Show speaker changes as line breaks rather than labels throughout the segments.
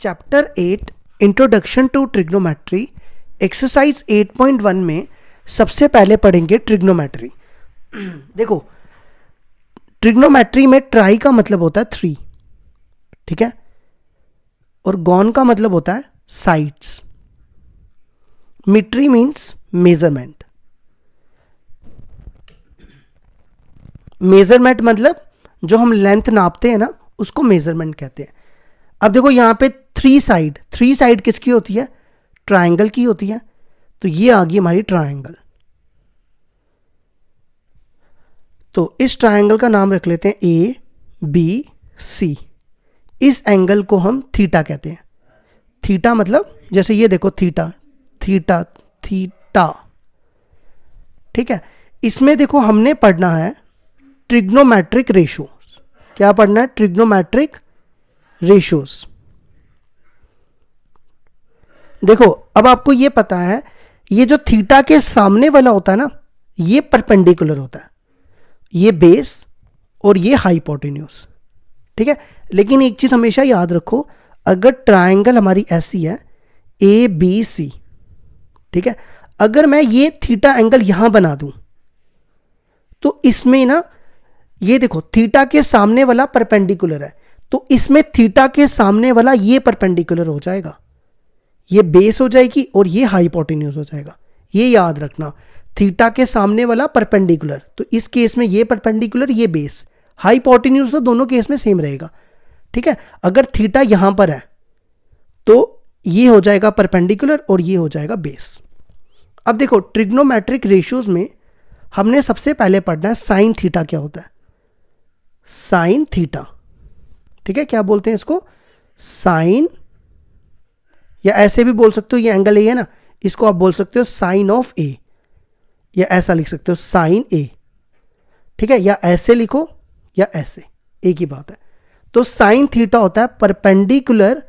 Chapter 8 introduction to trigonometry exercise 8.1 में सबसे पहले पढ़ेंगे ट्रिग्नोमेट्री। देखो, ट्रिग्नोमेट्री में ट्राई का मतलब होता है 3, ठीक है, और गॉन का मतलब होता है sides. Metry means measurement. Measurement मतलब जो हम लेंथ नापते हैं ना, उसको मेजरमेंट कहते हैं। अब देखो यहाँ पे थ्री साइड किसकी होती है? ट्रायंगल की होती है। तो ये आ गई हमारी ट्रायंगल। तो इस ट्रायंगल का नाम रख लेते हैं ए बी सी। इस एंगल को हम थीटा कहते हैं। थीटा मतलब जैसे ये देखो, थीटा थीटा थीटा, ठीक है। इसमें देखो हमने पढ़ना है ट्रिग्नोमेट्रिक रेशियोज। क्या पढ़ना है? Trigonometric ratios. देखो, अब आपको ये पता है, ये जो थीटा के सामने वाला होता है ना, ये परपेंडिकुलर होता है, ये बेस और ये हाइपोटेन्यूज, ठीक है। लेकिन एक चीज हमेशा याद रखो, अगर ट्रायंगल हमारी ऐसी है ए बी सी, ठीक है, अगर मैं ये थीटा एंगल यहां बना दूं तो इसमें ना, ये देखो थीटा के सामने वाला परपेंडिकुलर है, तो इसमें थीटा के सामने वाला ये परपेंडिकुलर हो जाएगा, ये बेस हो जाएगी और ये हाइपोटेन्यूज हो जाएगा। ये याद रखना, थीटा के सामने वाला परपेंडिकुलर, तो इस केस में ये परपेंडिकुलर, ये बेस। हाइपोटेन्यूज तो दोनों केस में सेम रहेगा, ठीक है। अगर थीटा यहां पर है तो ये हो जाएगा परपेंडिकुलर और ये हो जाएगा बेस। अब देखो, ट्रिग्नोमेट्रिक रेशियोज में हमने सबसे पहले पढ़ना है साइन थीटा क्या होता है। साइन थीटा, ठीक है, क्या बोलते हैं इसको? साइन, या ऐसे भी बोल सकते हो, ये एंगल ए है ना, इसको आप बोल सकते हो साइन ऑफ ए, या ऐसा लिख सकते हो साइन ए, ठीक है, या ऐसे लिखो या ऐसे, एक ही बात है। तो साइन थीटा होता है perpendicular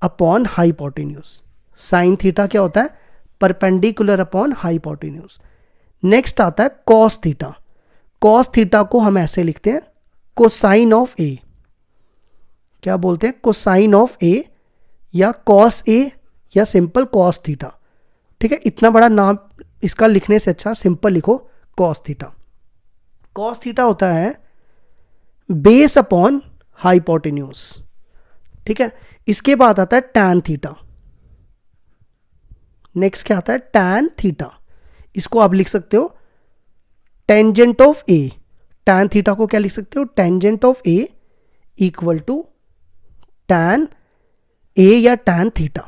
upon hypotenuse. Sine theta क्या होता है? Perpendicular upon hypotenuse. नेक्स्ट आता है कॉस थीटा। कॉस थीटा को हम ऐसे लिखते हैं कोसाइन ऑफ ए। क्या बोलते हैं? कोसाइन ऑफ ए, या कॉस ए, या सिंपल कॉस थीटा, ठीक है। इतना बड़ा नाम इसका लिखने से अच्छा सिंपल लिखो कॉस थीटा। कॉस थीटा होता है बेस अपॉन हाइपोटेन्यूज, ठीक है। इसके बाद आता है टैन थीटा। नेक्स्ट क्या आता है? Tan theta. इसको आप लिख सकते हो tangent of A. Tan theta को क्या लिख सकते हो? Tangent of A equal to tan A या टैन थीटा,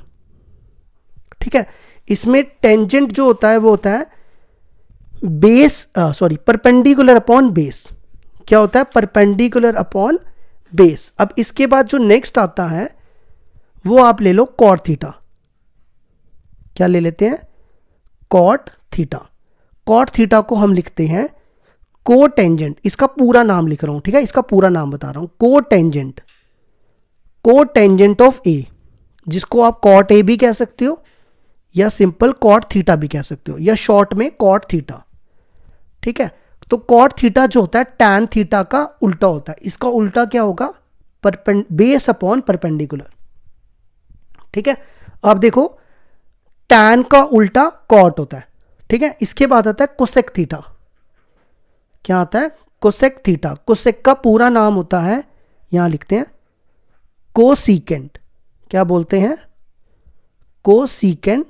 ठीक है। इसमें टेंजेंट जो होता है वो होता है बेस, परपेंडिकुलर अपॉन बेस। क्या होता है? Perpendicular upon base. अब इसके बाद जो नेक्स्ट आता है वो आप ले लो कॉट थीटा। क्या ले लेते हैं? Cot theta. कॉट थीटा को हम लिखते हैं कोटेंजेंट। इसका पूरा नाम लिख रहा हूं, ठीक है, इसका पूरा नाम बता रहा हूं, कोटेंजेंट। कोटेंजेंट ऑफ ए, जिसको आप कॉट ए भी कह सकते हो या सिंपल कॉट थीटा भी कह सकते हो, या शॉर्ट में कॉट थीटा, ठीक है। तो कॉट थीटा जो होता है टैन थीटा का उल्टा होता है। इसका उल्टा क्या होगा? बेस अपॉन परपेंडिकुलर, ठीक है। अब देखो, टैन का उल्टा कॉट होता है, ठीक है। इसके बाद आता है कोसेक थीटा। क्या आता है? Cosec theta. कोसेक का पूरा नाम होता है, यहां लिखते हैं कोसीकेंट। क्या बोलते हैं? कोसीकेंट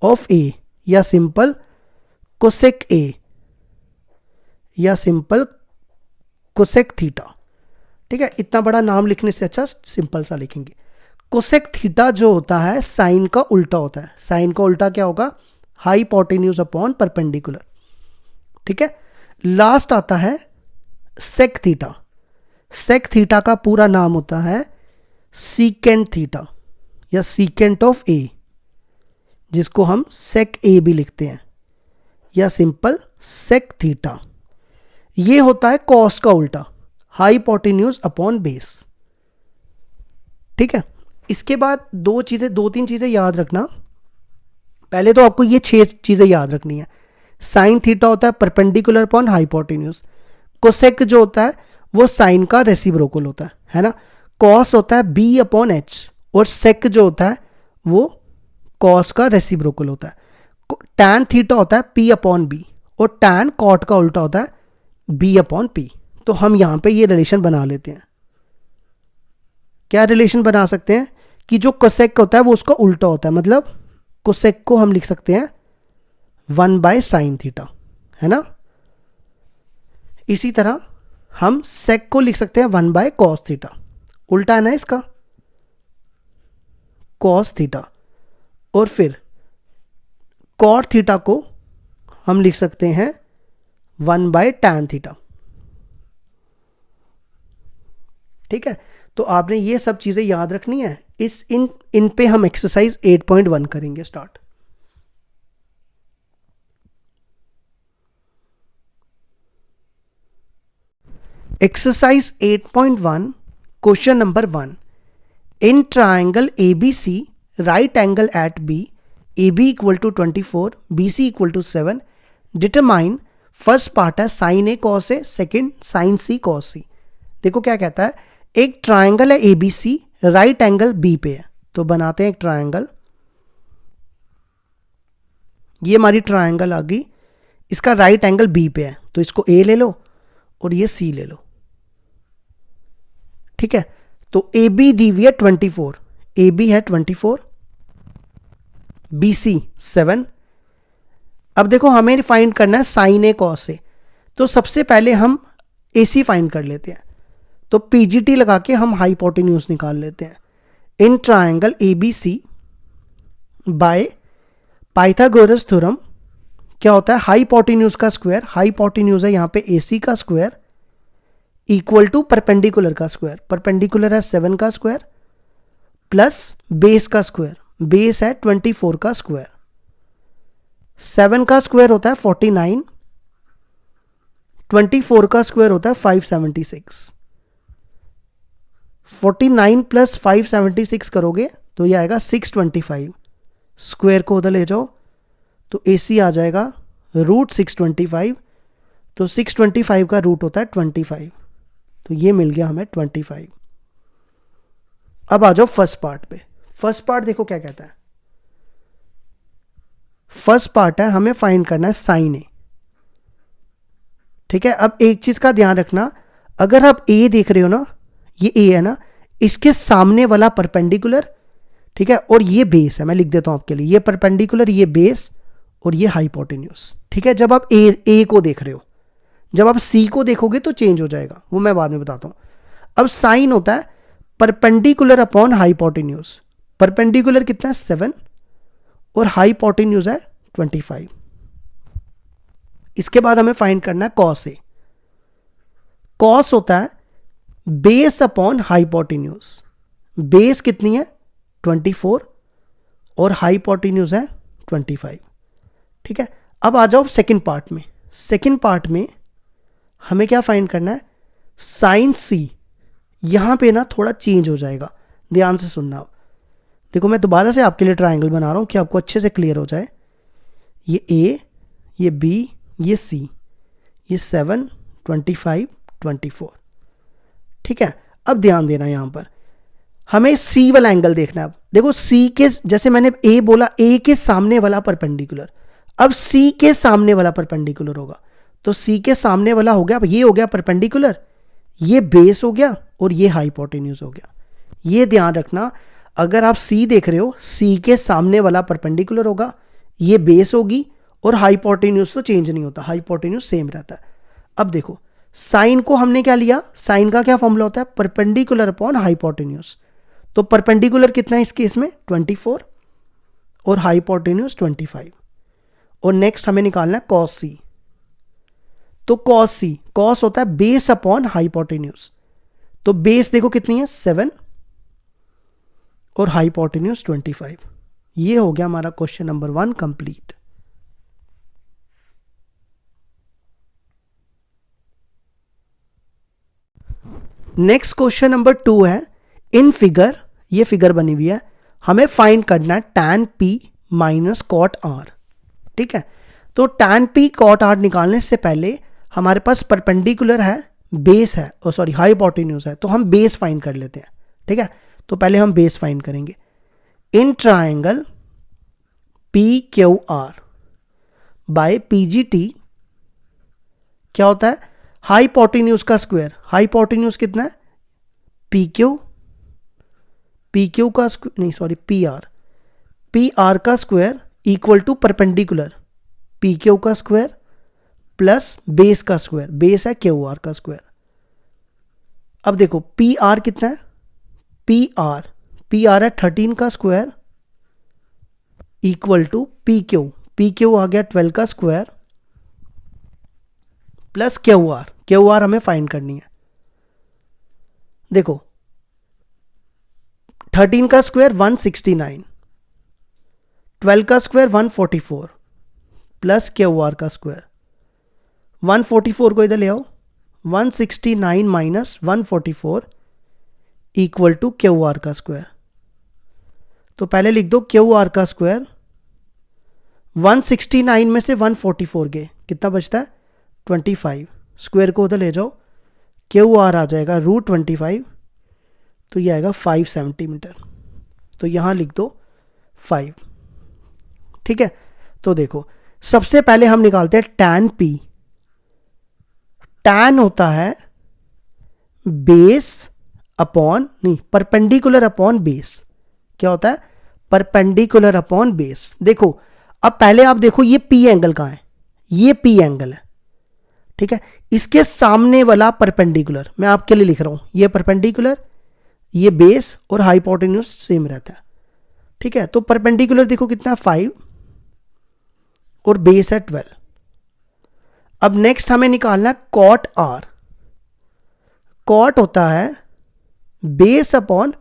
ऑफ ए, या सिंपल कोसेक ए, या सिंपल कोसेक थीटा, ठीक है। इतना बड़ा नाम लिखने से अच्छा सिंपल सा लिखेंगे। कोसेक थीटा जो होता है साइन का उल्टा होता है। साइन का उल्टा क्या होगा? हाइपोटेन्यूज अपॉन परपेंडिकुलर, ठीक है। लास्ट आता है सेक थीटा। सेक थीटा का पूरा नाम होता है सीकेंट थीटा, या सीकेंट ऑफ ए, जिसको हम सेक ए भी लिखते हैं, या सिंपल सेक थीटा। ये होता है कॉस का उल्टा, हाइपोटेन्यूज अपॉन बेस, ठीक है। इसके बाद दो तीन चीजें याद रखना। पहले तो आपको ये 6 चीजें याद रखनी है। साइन थीटा होता है परपेंडिकुलर अपॉन हाइपोटेन्यूज। कोसेक जो होता है वो साइन का रेसिप्रोकल होता है ना। कॉस होता है बी अपॉन एच, और सेक जो होता है वो कॉस का रेसिप्रोकल होता है। टैन थीटा होता है पी अपॉन बी और टैन कॉट का उल्टा होता है बी अपॉन पी। तो हम यहां पे ये रिलेशन बना लेते हैं। क्या रिलेशन बना सकते हैं कि जो कोसेक होता है वो उसका उल्टा होता है, मतलब कोसेक को हम लिख सकते हैं 1/sin थीटा, है ना। इसी तरह हम सेक को लिख सकते हैं 1/cos थीटा, उल्टा है ना इसका, cos थीटा। और फिर कॉट थीटा को हम लिख सकते हैं 1/tan थीटा। ठीक है, तो आपने ये सब चीजें याद रखनी है। इन पे हम एक्सरसाइज 8.1 करेंगे start. Exercise 8.1 question number 1, in triangle ABC right angle at B, AB equal to 24, BC equal to 7, determine, first part है sine A cos A, second sine C cos C। देखो क्या कहता है, एक ट्राइंगल है ABC, right angle B पे है, तो बनाते हैं एक ट्राइंगल। ये हमारी ट्राइंगल आ गई, इसका राइट एंगल B पे है, तो इसको A ले लो और ये C ले लो। ठीक है, तो AB दी हुई है 24, AB है 24, BC 7। अब देखो हमें फाइंड करना है साइन A cos A, तो सबसे पहले हम AC फाइंड कर लेते हैं। तो PGT लगा के हम हाइपोटेन्यूज निकाल लेते हैं। इन triangle ABC by Pythagoras theorem क्या होता है, हाइपोटेन्यूज का स्क्वायर, हाइपोटेन्यूज है यहाँ पे AC का स्क्वायर, इक्वल टू परपेंडिकुलर का स्क्वायर, परपेंडिकुलर है 7 का स्क्वायर प्लस बेस का स्क्वायर, बेस है 24 का स्क्वायर। 7 का स्क्वायर होता है 49, 24 का स्क्वायर होता है 576। 49 प्लस 576 करोगे तो ये आएगा 625, स्क्वायर को उधर ले जाओ तो AC आ जाएगा रूट 625, तो 625 का रूट होता है 25, तो ये मिल गया हमें 25। अब आ जाओ फर्स्ट पार्ट पे। फर्स्ट पार्ट देखो क्या कहता है, फर्स्ट पार्ट है हमें फाइंड करना है साइन A। ठीक है, अब एक चीज का ध्यान रखना, अगर आप A देख रहे हो ना, ये A है ना, इसके सामने वाला परपेंडिकुलर, ठीक है, और ये बेस है, मैं लिख देता हूं आपके लिए, ये परपेंडिकुलर, ये बेस और ये हाइपोटेन्यूज। ठीक है, जब आप A को देख रहे हो, जब आप C को देखोगे तो चेंज हो जाएगा, वो मैं बाद में बताता हूं। अब साइन होता है परपेंडिकुलर अपॉन हाइपोटेन्यूज। परपेंडिकुलर कितना है 7 और हाइपोटेन्यूज है 25। इसके बाद हमें फाइंड करना है कॉस A। कॉस होता है बेस अपॉन हाइपोटेन्यूज। बेस कितनी है 24 और हाइपोटेन्यूज है 25। ठीक है, अब आ जाओ सेकंड पार्ट में। सेकंड पार्ट में हमें क्या फाइंड करना है, साइन C। यहां पे ना थोड़ा चेंज हो जाएगा, ध्यान से सुनना। देखो मैं दोबारा से आपके लिए ट्राइंगल बना रहा हूं कि आपको अच्छे से क्लियर हो जाए। ये A, ये B, ये C, ये 7, 25, 24। ठीक है, अब ध्यान देना, यहां पर हमें C वाला एंगल देखना है। अब देखो C के, जैसे मैंने A बोला, A के सामने वाला परपेंडिकुलर, अब C के सामने वाला परपेंडिकुलर होगा, तो C के सामने वाला हो गया, अब ये हो गया परपेंडिकुलर, ये बेस हो गया और ये हाइपोटेन्यूज हो गया। ये ध्यान रखना, अगर आप C देख रहे हो, C के सामने वाला परपेंडिकुलर होगा, ये बेस होगी और हाइपोटेन्यूज तो चेंज नहीं होता, हाइपोटेन्यूज सेम रहता है। अब देखो साइन को हमने क्या लिया, साइन का क्या फॉर्मूला होता है, परपेंडिकुलर अपॉन हाइपोटेन्यूज। तो परपेंडिकुलर कितना है इस केस में 24 और हाइपोटेन्यूज 25। और नेक्स्ट हमें निकालना है कॉस C। तो कॉस C, कॉस होता है बेस अपॉन हाइपोटेन्यूज, तो बेस देखो कितनी है 7 और हाइपोटेन्यूज 25। ये हो गया हमारा question number 1 complete. Next question number 2 है, इन फिगर, ये फिगर बनी हुई है, हमें फाइंड करना है tan P minus cot R। ठीक है, तो tan P कॉट R निकालने से पहले हमारे पास परपेंडिकुलर है, बेस है, सॉरी हाइपोटेन्यूज है, तो हम बेस फाइंड कर लेते हैं। ठीक है, तो पहले हम बेस फाइंड करेंगे। In triangle P Q R by PGT क्या होता है, हाइपोटेन्यूज का स्क्वायर। हाइपोटेन्यूज कितना है, पी क्यू का नहीं सॉरी पी आर का square equal to perpendicular P Q का स्क्वायर प्लस बेस का स्क्वायर, बेस है क्यू आर का स्क्वायर। अब देखो पी आर कितना है, पी आर है 13 का square equal to P Q आ गया 12 का स्क्वायर प्लस क्यू आर हमें फाइंड करनी है। देखो 13 का स्क्वायर 169, 12 का स्क्वायर 144 प्लस क्यू आर का स्क्वायर। 144 को इधर ले आओ, 169 minus 144 equal to Q R का स्क्वायर। तो पहले लिख दो क्यू आर का स्क्वायर, 169 में से 144 गए, कितना बचता है 25, स्क्वायर को उधर ले जाओ, क्यू आर आ जाएगा √25, तो ये आएगा 5 सेंटीमीटर। तो यहां लिख दो 5। ठीक है, तो देखो सबसे पहले हम निकालते हैं tan P। tan होता है बेस अपॉन नहीं परपेंडिकुलर अपॉन बेस। क्या होता है, परपेंडिकुलर अपॉन बेस। देखो अब पहले आप देखो ये P एंगल कहां है, ये P एंगल है। ठीक है, इसके सामने वाला परपेंडिकुलर मैं आपके लिए लिख रहा हूं, ये परपेंडिकुलर, ये बेस और हाइपोटेन्यूज सेम रहता है। ठीक है, तो परपेंडिकुलर देखो कितना 5 और बेस है 12। अब नेक्स्ट हमें निकालना है कॉट आर। कॉट होता है बेस अपॉन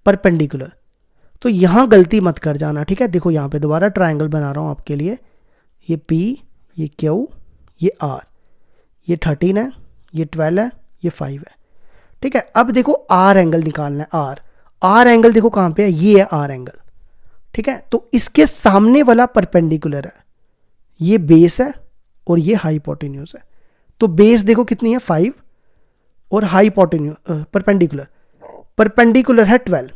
परपेंडिकुलर। तो यहां गलती मत कर जाना। ठीक है, देखो यहां पे दोबारा ट्रायंगल बना रहा हूं आपके लिए, ये P, ये Q, ये R, ये 13 है, ये 12 है, ये 5 है। ठीक है, अब देखो R एंगल निकालना है। R एंगल देखो कहां पे है, ये है R एंगल। ठीक है, तो इसके सामने वाला परपेंडिकुलर है, ये बेस है और ये हाइपोटेन्यूज है। तो बेस देखो कितनी है 5 और हाइपोटेन्यूज परपेंडिकुलर है 12।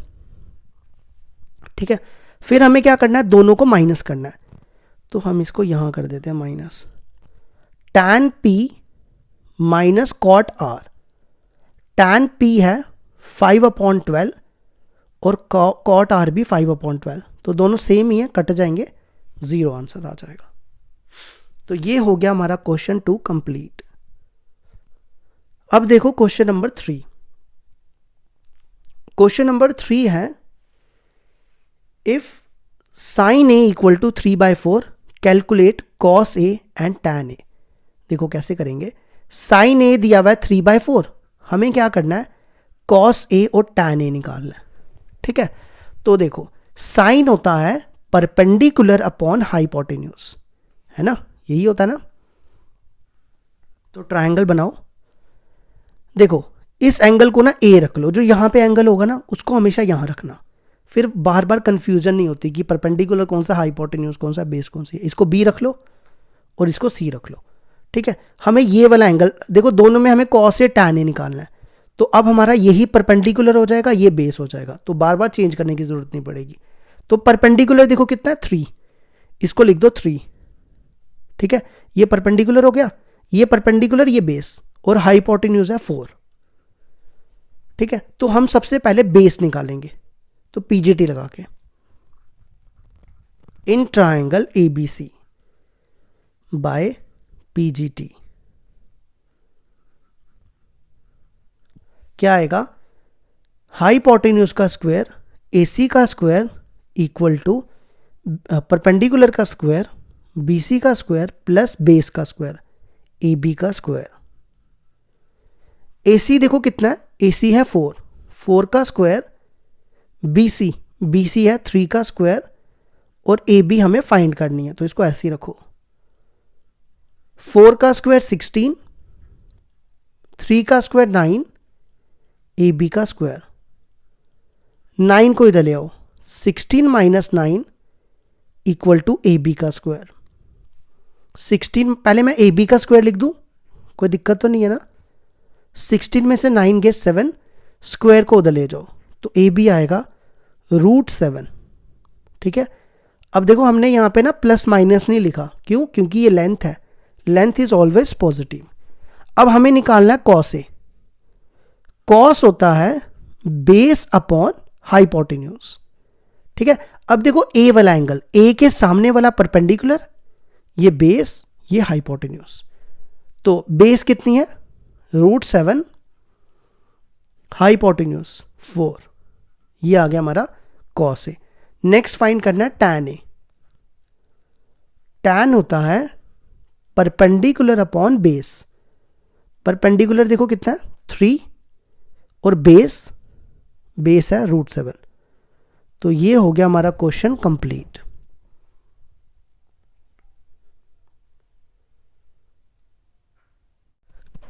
ठीक है, फिर हमें क्या करना है, दोनों को माइनस करना है। तो हम इसको यहां कर देते हैं minus, tan P minus cot R। tan P है 5/12 और कॉट R भी 5/12, तो दोनों सेम ही है, कट जाएंगे, 0 आंसर आ जाएगा। तो ये हो गया हमारा क्वेश्चन 2 कंप्लीट। अब देखो क्वेश्चन नंबर 3। क्वेश्चन नंबर 3 है if sin A equal to 3/4 calculate cos A and tan A। देखो कैसे करेंगे, sin A दिया हुआ है 3/4, हमें क्या करना है cos A और tan A निकालना है। ठीक है, तो देखो sin होता है परपेंडिकुलर अपॉन हाइपोटेन्यूज, है ना, यही होता है ना। तो ट्रायंगल बनाओ। देखो इस एंगल को ना A रख लो, जो यहां पे एंगल होगा ना उसको हमेशा यहां रखना, फिर बार बार कंफ्यूजन नहीं होती कि परपेंडिकुलर कौन सा, हाइपोटेन्यूज कौन सा, बेस कौन सी है। इसको B रख लो और इसको C रख लो। ठीक है, हमें ये वाला एंगल देखो, दोनों में हमें cos A tan A निकालना है। तो अब हमारा यही परपेंडिकुलर हो जाएगा, ये बेस हो जाएगा, तो बार बार चेंज करने की जरूरत नहीं पड़ेगी। तो परपेंडिकुलर देखो कितना है 3, इसको लिख दो 3। ठीक है, ये परपेंडिकुलर हो गया, ये परपेंडिकुलर, ये बेस, और हाइपोटेन्यूज है 4। ठीक है, तो हम सबसे पहले बेस निकालेंगे, तो पीजीटी लगा के in triangle ABC by PGT क्या आएगा, हाइपोटेन्यूज का स्क्वायर AC का स्क्वायर इक्वल टू परपेंडिकुलर का स्क्वायर BC का स्क्वायर प्लस बेस का स्क्वायर AB का स्क्वायर। AC देखो कितना है, AC है 4 का स्क्वायर, BC है 3 का स्क्वायर, और AB हमें फाइंड करनी है, तो इसको ऐसे ही रखो। 4 का स्क्वायर 16, 3 का स्क्वायर 9, AB का स्क्वायर। 9 को इधर ले आओ, 16 माइनस 9 इक्वल टू AB का स्क्वायर। 16 पहले मैं AB का स्क्वायर लिख दूं, कोई दिक्कत तो नहीं है ना। 16 में से 9 गए 7, स्क्वायर को उधर ले जाओ, तो ए बी आएगा √7। ठीक है, अब देखो हमने यहाँ पे ना प्लस माइनस नहीं लिखा, क्यों? क्योंकि ये लेंथ है, लेंथ इज ऑलवेज पॉजिटिव। अब हमें निकालना है कॉस ए। कॉस होता है बेस अपॉन हाइपोटेन्यूज। ठीक है, अब देखो ए वाला एंगल, ए के सामने वाला परपेंडिकुलर, ये बेस, ये हाइपोटेन्यूज। तो बेस कितनी है? √7, हाइपोटेन्यूज 4। ये आ गया हमारा कॉस ए। नेक्स्ट फाइंड करना है टैन ए। टैन होता है परपेंडिकुलर अपॉन बेस। परपेंडिकुलर देखो कितना है? 3, और बेस है √7। तो ये हो गया हमारा क्वेश्चन कंप्लीट।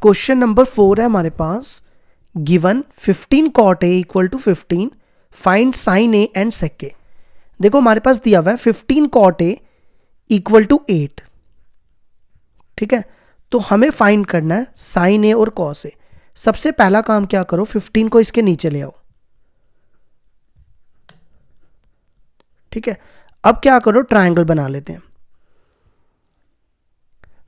क्वेश्चन नंबर 4 है हमारे पास। Given 15 cot A equal to 15, find sine A and sec A. देखो हमारे पास दिया हुआ है 15 cot A इक्वल टू 8। ठीक है, तो हमें फाइंड करना है साइन ए और कॉस ए। सबसे पहला काम क्या करो, 15 को इसके नीचे ले आओ। ठीक है, अब क्या करो, ट्रायंगल बना लेते हैं।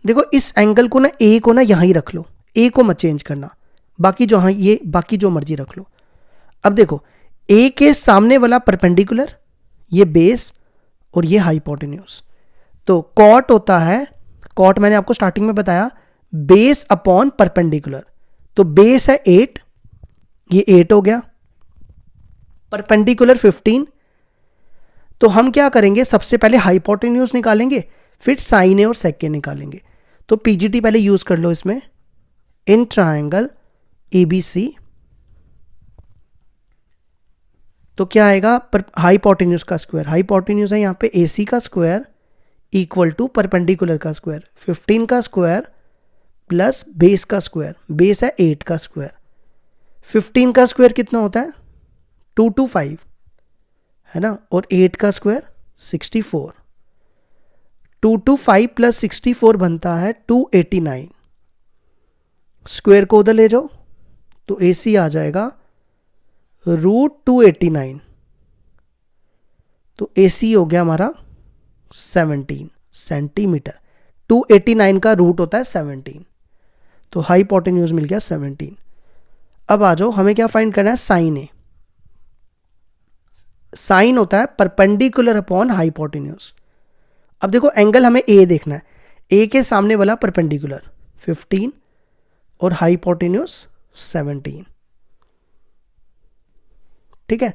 देखो इस एंगल को ना, ए को ना यहां ही रख लो, ए को मत चेंज करना, बाकी जो हाँ ये बाकी जो मर्जी रख लो। अब देखो ए के सामने वाला परपेंडिकुलर, ये बेस और ये हाइपोटेन्यूज। तो कॉट होता है, कॉट मैंने आपको स्टार्टिंग में बताया, बेस अपॉन परपेंडिकुलर। तो बेस है 8, ये 8 हो गया, परपेंडिकुलर 15। तो हम क्या करेंगे, सबसे पहले हाइपोटेन्यूज निकालेंगे, फिर साइन ए और सेक ए निकालेंगे। तो पीजीटी पहले यूज कर लो इसमें। इन ट्रायंगल ABC, तो क्या आएगा, पर हाइपोटेन्यूज का स्क्वायर, हाइपोटेन्यूज है यहाँ पे AC का स्क्वायर इक्वल टू परपेंडिकुलर का स्क्वायर, 15 का स्क्वायर प्लस बेस का स्क्वायर, बेस है 8 का स्क्वायर। 15 का स्क्वायर कितना होता है? 225 है ना, और 8 का स्क्वायर 64। 225 प्लस 64 बनता है 289। स्क्वायर को उधर ले जाओ तो AC आ जाएगा √289। तो AC हो गया हमारा 17 सेंटीमीटर। 289 का रूट होता है 17, तो हाइपोटेन्यूज मिल गया 17। अब आ जाओ, हमें क्या फाइंड करना है, साइन ए। साइन होता है परपेंडिकुलर अपॉन हाइपोटेन्यूज। अब देखो एंगल हमें ए देखना है, ए के सामने वाला परपेंडिकुलर 15 और हाइपोटेन्यूज 17। ठीक है,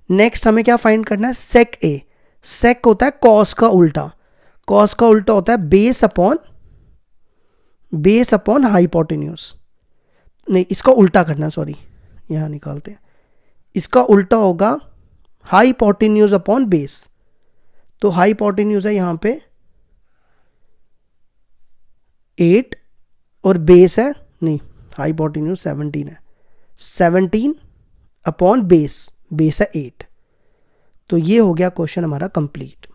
नेक्स्ट हमें क्या फाइंड करना है, सेक ए। सेक होता है कॉस का उल्टा, कॉस का उल्टा होता है बेस अपॉन हाइपोटेन्यूज। नहीं, इसका उल्टा करना, सॉरी यहां निकालते हैं। इसका उल्टा होगा हाइपोटेन्यूज अपॉन बेस। तो हाइपोटेन्यूज है यहां पे 8 और बेस है, नहीं हाइपोटेन्यूज 17 है, 17 अपॉन बेस है 8। तो ये हो गया क्वेश्चन हमारा कंप्लीट।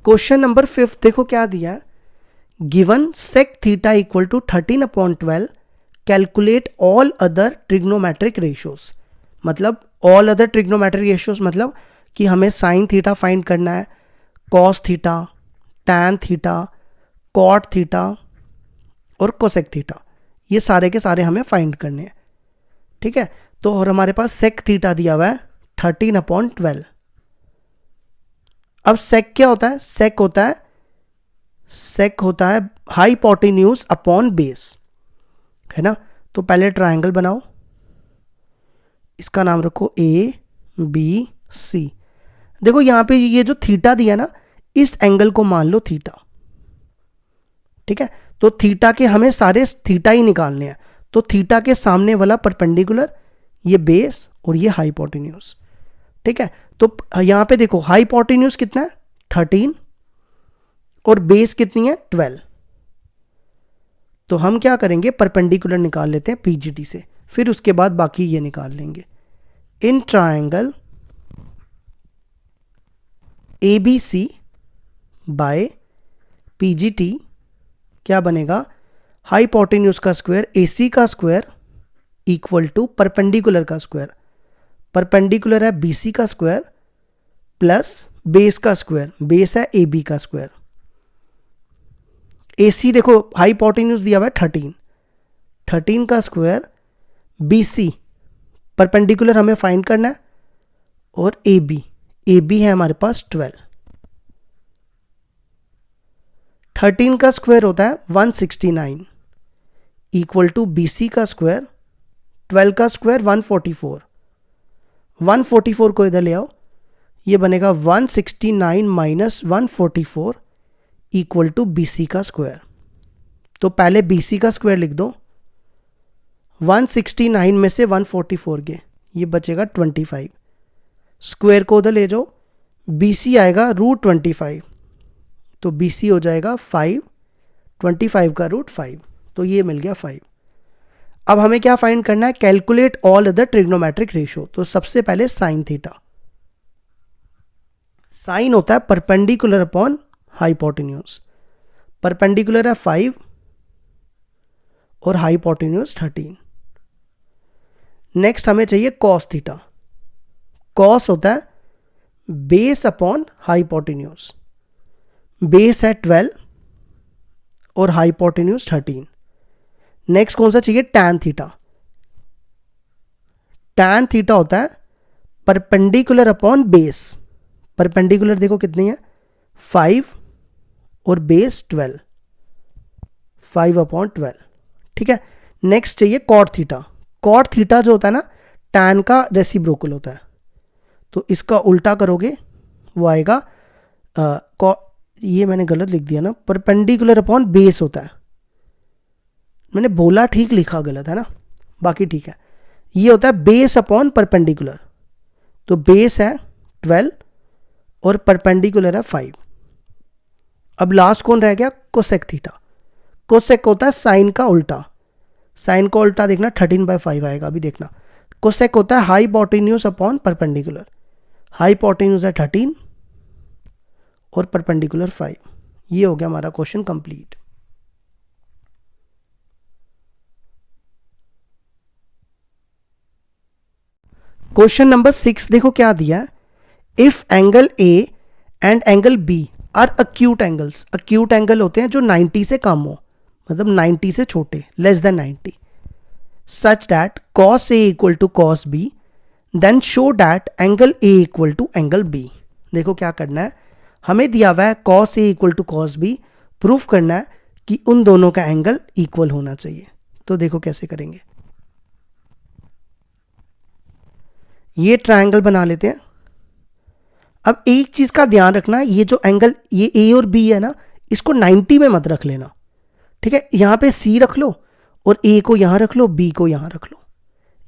क्वेश्चन नंबर 5 देखो क्या दिया है, given sec theta equal to 13/12, calculate all other trigonometric ratios. मतलब ऑल अदर ट्रिग्नोमेट्रिक रेशियोज मतलब कि हमें साइन थीटा फाइंड करना है, cos theta, tan theta, cot theta और कोसेक थीटा, ये सारे के सारे हमें फाइंड करने हैं। ठीक है, तो और हमारे पास सेक थीटा दिया हुआ है 13/12। अब सेक क्या होता है, सेक होता है हाइपोटेन्यूज अपॉन बेस, है ना। तो पहले ट्रायंगल बनाओ, इसका नाम रखो ABC। देखो यहां पे ये जो थीटा दिया ना, इस एंगल को मान लो थीटा। ठीक है, तो थीटा के हमें सारे थीटा ही निकालने हैं। तो थीटा के सामने वाला परपेंडिकुलर, ये बेस और ये हाइपोटेन्यूज। ठीक है, तो यहां पे देखो हाइपोटेन्यूज कितना है 13 और बेस कितनी है 12। तो हम क्या करेंगे, परपेंडिकुलर निकाल लेते हैं पीजीटी से, फिर उसके बाद बाकी ये निकाल लेंगे। In triangle ABC by PGT क्या बनेगा, हाइपोटेन्यूज का स्क्वायर AC का स्क्वायर इक्वल टू परपेंडिकुलर का स्क्वायर, परपेंडिकुलर है BC का स्क्वायर प्लस बेस का स्क्वायर, बेस है AB का स्क्वायर। AC देखो हाइपोटेन्यूज दिया हुआ है 13, 13 का स्क्वायर BC परपेंडिकुलर हमें फाइंड करना है और AB है हमारे पास 12। 13 का स्क्वायर होता है 169 इक्वल टू BC का स्क्वायर, 12 का स्क्वायर 144, 144 को इधर ले आओ, ये बनेगा 169 माइनस 144 इक्वल टू BC का स्क्वायर। तो पहले BC का स्क्वायर लिख दो, 169 में से 144 गए, ये बचेगा 25, स्क्वायर को उधर ले जाओ, BC आएगा √25, तो BC हो जाएगा 5, 25 का √5, तो ये मिल गया 5। अब हमें क्या फाइंड करना है, calculate all other trigonometric ratio. तो सबसे पहले साइन थीटा, साइन होता है परपेंडिकुलर अपॉन हाइपोटेन्यूज, परपेंडिकुलर है 5 और हाइपोटेन्यूज 13। नेक्स्ट हमें चाहिए कॉस थीटा, कॉस होता है बेस अपॉन हाइपोटेन्यूज, बेस है 12 और हाइपोटेन्यूज 13। नेक्स्ट कौन सा चाहिए, टैन थीटा, टैन थीटा होता है परपेंडिकुलर अपॉन बेस, परपेंडिकुलर देखो कितनी है 5 और बेस 12, 5 अपॉन 12, ठीक है। नेक्स्ट चाहिए कॉट थीटा, कॉट थीटा जो होता है ना टैन का रेसिप्रोकल होता है, तो इसका उल्टा करोगे वो आएगा ये मैंने गलत लिख दिया ना, परपेंडिकुलर अपॉन बेस होता है, मैंने बोला ठीक लिखा गलत है ना, बाकी ठीक है। ये होता है बेस अपॉन परपेंडिकुलर, तो बेस है 12 और परपेंडिकुलर है 5। अब लास्ट कौन रह गया, कोसेक थीटा, कोसेक होता है साइन का उल्टा, साइन का उल्टा देखना 13/5 आएगा, अभी देखना। कोसेक होता है हाइपोटेन्यूज अपॉन परपेंडिकुलर, हाइपोटेन्यूज है 13 और परपेंडिकुलर 5। ये हो गया हमारा क्वेश्चन कंप्लीट। क्वेश्चन नंबर 6 देखो क्या दिया है, if angle A and angle B are acute angles, acute angle होते हैं जो 90 से कम हो, मतलब 90 से छोटे, less than 90, such that cos A equal to cos B, then show that angle A equal to angle B। देखो क्या करना है, हमें दिया हुआ है cos A equal to cos B, proof करना है कि उन दोनों का एंगल इक्वल होना चाहिए। तो देखो कैसे करेंगे, ये ट्रायंगल बना लेते हैं। अब एक चीज का ध्यान रखना, ये जो एंगल ये A और B है ना, इसको 90 में मत रख लेना, ठीक है। यहां पे C रख लो और A को यहां रख लो, B को यहां रख लो,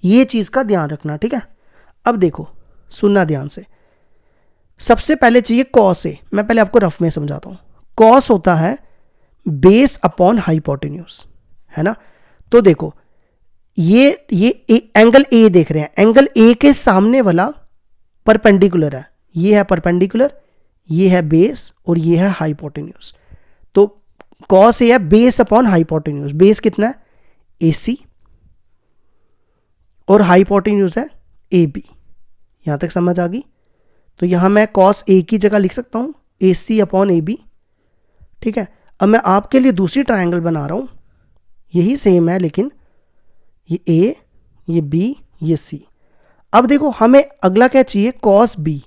ये चीज का ध्यान रखना, ठीक है। अब देखो सुनना ध्यान से, सबसे पहले चाहिए cos A, मैं पहले आपको रफ में समझाता हूं। cos होता है बेस अपॉन हाइपोटेन्यूज, है ना। तो देखो ये एंगल A देख रहे हैं, एंगल A के सामने वाला परपेंडिकुलर है, ये है परपेंडिकुलर, ये है बेस और ये है हाइपोटेन्यूज। तो cos A है बेस अपॉन हाइपोटेन्यूज, बेस कितना है AC और हाइपोटेन्यूज है AB। यहां तक समझ आ गई, तो यहां मैं cos A की जगह लिख सकता हूं AC अपॉन AB, ठीक है। अब मैं आपके लिए दूसरी ट्रायंगल बना रहा हूं, यही सेम है लेकिन ये A, ये B, ये C। अब देखो हमें अगला क्या चाहिए, cos B,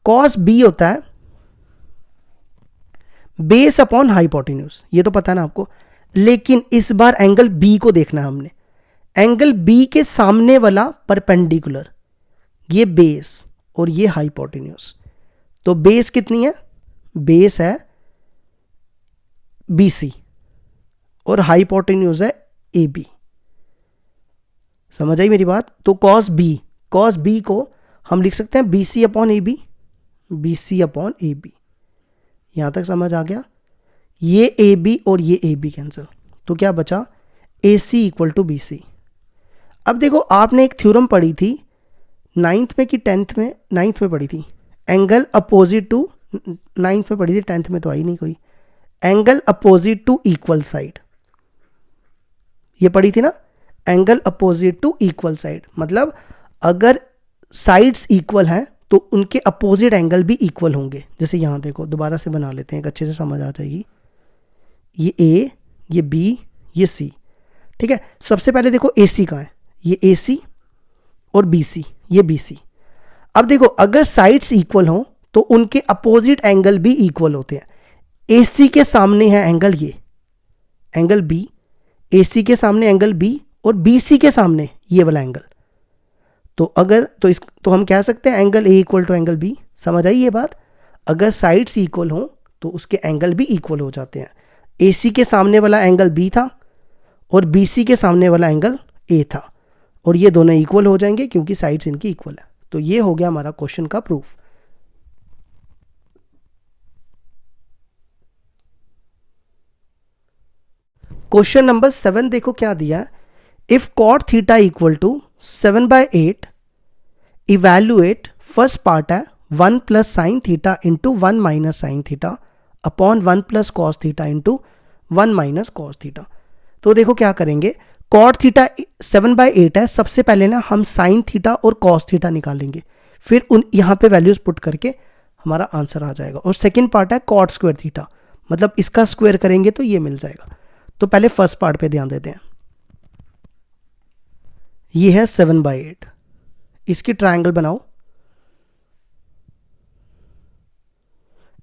cos B होता है बेस अपॉन हाइपोटेन्यूज, ये तो पता है ना आपको, लेकिन इस बार एंगल B को देखना है हमने, एंगल B के सामने वाला परपेंडिकुलर, ये बेस और ये हाइपोटेन्यूज। तो बेस कितनी है, बेस है BC और हाइपोटेन्यूज है AB। समझ आई मेरी बात। तो cos B को हम लिख सकते हैं BC upon AB, BC upon AB। यहां तक समझ आ गया। ये AB और ये AB कैंसिल, तो क्या बचा AC इक्वल टू BC। अब देखो आपने एक थ्योरम पढ़ी थी 9th में कि 10th में, 9th में पढ़ी थी, एंगल अपोजिट टू, 9th में पढ़ी थी, 10th में तो आई नहीं कोई, angle opposite to equal side, ये पढ़ी थी ना, angle opposite to equal side, मतलब अगर साइड्स इक्वल हैं तो उनके अपोजिट एंगल भी इक्वल होंगे। जैसे यहाँ देखो, दोबारा से बना लेते हैं, एक अच्छे से समझ आ जाएगी। ये ए, ये बी, ये सी, ठीक है। सबसे पहले देखो ए सी कहाँ है, ये ए सी और बी सी, ये बी सी। अब देखो अगर साइड्स इक्वल हों तो उनके अपोजिट एंगल भी इक्वल होते हैं। ए सी के सामने है एंगल ये, एंगल बी, ए सी के सामने एंगल बी और बी सी के सामने ये वाला एंगल। तो अगर तो हम कह सकते हैं angle A equal to angle B. समझ आई ये बात? अगर साइड्स इक्वल हों तो उसके एंगल भी इक्वल हो जाते हैं। ए सी के सामने वाला एंगल बी था और बी सी के सामने वाला एंगल ए था, और ये दोनों इक्वल हो जाएंगे क्योंकि साइड्स इनकी इक्वल है। तो ये हो गया हमारा क्वेश्चन का प्रूफ। क्वेश्चन नंबर 7 देखो क्या दिया है। If cot theta equal to 7/8, evaluate first part है 1 plus sine theta into 1 minus sine theta upon 1 plus cos theta into 1 minus cos theta. तो देखो क्या करेंगे, कॉट थीटा 7/8 है, सबसे पहले ना हम साइन थीटा और कॉस थीटा निकालेंगे, फिर यहाँ पे वैल्यूज पुट करके हमारा आंसर आ जाएगा। और सेकंड पार्ट है कॉट स्क्वायर थीटा, मतलब इसका स्क्वायर करेंगे तो ये मिल जाएगा। तो पहले फर्स्ट पार्ट पे ध्यान देते हैं। ये है 7/8, इसकी ट्रायंगल बनाओ,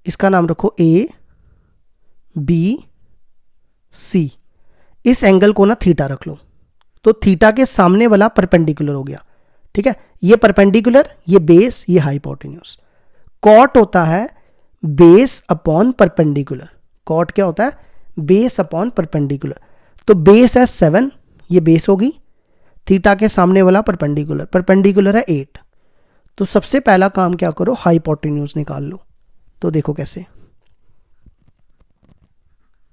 इसका नाम रखो ए बी सी। इस एंगल को ना थीटा रख लो, तो थीटा के सामने वाला परपेंडिकुलर हो गया, ठीक है। ये परपेंडिकुलर, ये बेस, ये हाइपोटेन्यूज। कॉट होता है बेस अपॉन परपेंडिकुलर। कॉट क्या होता है? Base upon perpendicular. तो बेस है 7, ये बेस होगी, थीटा के सामने वाला परपेंडिकुलर, परपेंडिकुलर है 8। तो सबसे पहला काम क्या करो, हाइपोटेन्यूज निकाल लो। तो देखो कैसे,